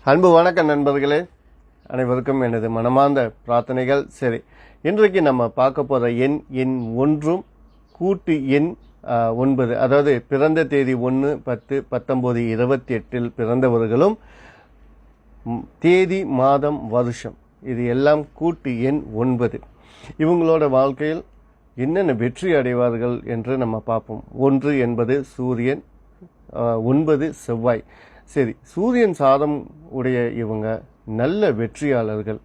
அன்பு வணக்கம் நண்பர்களே, அனைவருக்கும் எனது மனமார்ந்த பிரார்த்தனைகள். சரி, இன்றைக்கு நம்ம பார்க்க போகிற எண் 1 கூட்டு எண் 9. அதாவது பிறந்த தேதி 1/10/1928 பிறந்தவர்களும் தேதி மாதம் வருஷம் இது எல்லாம் கூட்டு எண் 9. இவங்களோட வாழ்க்கையில் என்னென்ன வெற்றி அடைவார்கள் என்று நம்ம பார்ப்போம். 1 என்பது சூரியன், 9 செவ்வாய். சரி, சூரியன் சாதம் உடைய இவங்க நல்ல வெற்றியாளர்கள்,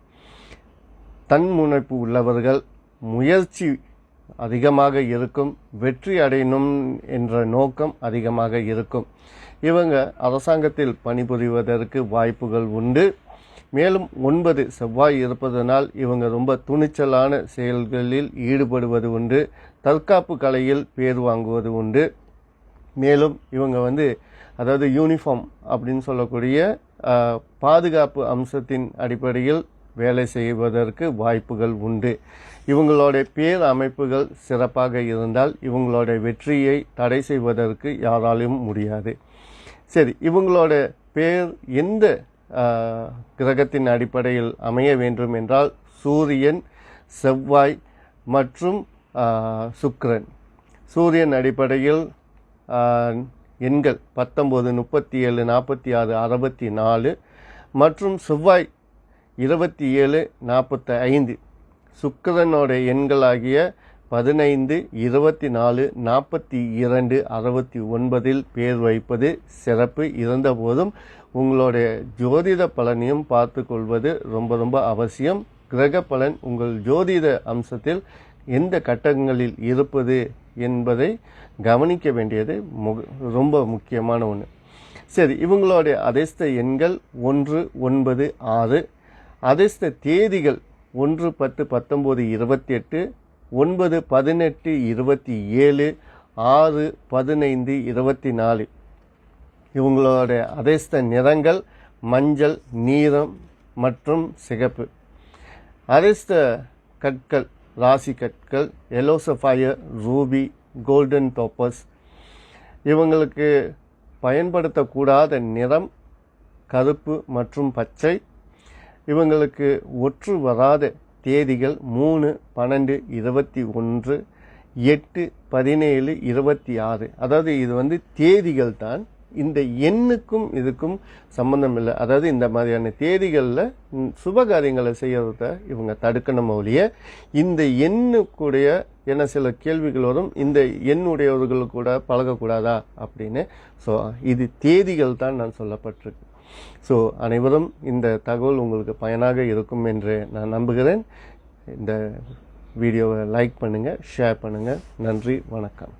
தன்முனைப்பு உள்ளவர்கள், முயற்சி அதிகமாக இருக்கும், வெற்றி அடையணும் என்ற நோக்கம் அதிகமாக இருக்கும். இவங்க அரசாங்கத்தில் பணிபுரிவதற்கு வாய்ப்புகள் உண்டு. மேலும் 9 செவ்வாய் இருப்பதனால் இவங்க ரொம்ப துணிச்சலான செயல்களில் ஈடுபடுவது உண்டு, தற்காப்பு கலையில் பேர் வாங்குவது உண்டு. மேலும் இவங்க அதாவது யூனிஃபார்ம் அப்படின்னு சொல்லக்கூடிய பாதுகாப்பு அம்சத்தின் அடிப்படையில் வேலை செய்வதற்கு வாய்ப்புகள் உண்டு. இவங்களுடைய பேர் அமைப்புகள் சிறப்பாக இருந்தால் இவங்களோட வெற்றியை தடை செய்வதற்கு யாராலும் முடியாது. சரி, இவங்களோட பேர் எந்த கிரகத்தின் அடிப்படையில் அமைய வேண்டும் என்றால் சூரியன், செவ்வாய் மற்றும் சுக்கிரன். சூரியன் அடிப்படையில் எண்கள் 19, 37, 46, 64 மற்றும் செவ்வாய் 27, 45. சுக்கிரனோட எண்களாகிய 15, 24, 42, 69 பேர் வைப்பது சிறப்பு. இருந்தபோதும் உங்களுடைய ஜோதிட பலனையும் பார்த்து கொள்வது ரொம்ப ரொம்ப அவசியம். கிரக பலன் உங்கள் ஜோதிட அம்சத்தில் எந்த கட்டங்களில் இருப்பது என்பதை கவனிக்க வேண்டியது ரொம்ப முக்கியமான ஒன்று. சரி, இவங்களுடைய அதிர்ஷ்ட எண்கள் 1, 9, 6. அதிர்ஷ்ட தேதிகள் 1, 10, 19, 28, 9, 18, 27, 6, 15, 24. இவங்களுடைய அதிர்ஷ்ட நிறங்கள் மஞ்சள், நீலம் மற்றும் சிகப்பு. அதிர்ஷ்ட கற்கள், ராசி கற்கள் எல்லோ சஃபயர், ரூபி, கோல்டன் டோப்பஸ். இவங்களுக்கு பயன்படுத்தக்கூடாத நிறம் கருப்பு மற்றும் பச்சை. இவங்களுக்கு ஒற்று வராத தேதிகள் 3, 12, 21, 8, 17, 26. அதாவது இது தேதிகள் தான், இந்த எண்ணுக்கும் இதுக்கும் சம்பந்தம் இல்லை. அதாவது இந்த மாதிரியான தேதிகளில் சுபகாரியங்களை செய்யறத இவங்க தடுக்கணும் ஒழிய இந்த எண்ணுக்குடைய என்ன சில கேள்விகள் வரும், இந்த எண்ணுடையவர்கள் கூட பழகக்கூடாதா அப்படின்னு. ஸோ இது தேதிகள் தான் நான் சொல்லப்பட்டிருக்கு. ஸோ அனைவரும் இந்த தகவல் உங்களுக்கு பயனாக இருக்கும் என்று நான் நம்புகிறேன். இந்த வீடியோவை லைக் பண்ணுங்கள், ஷேர் பண்ணுங்கள். நன்றி, வணக்கம்.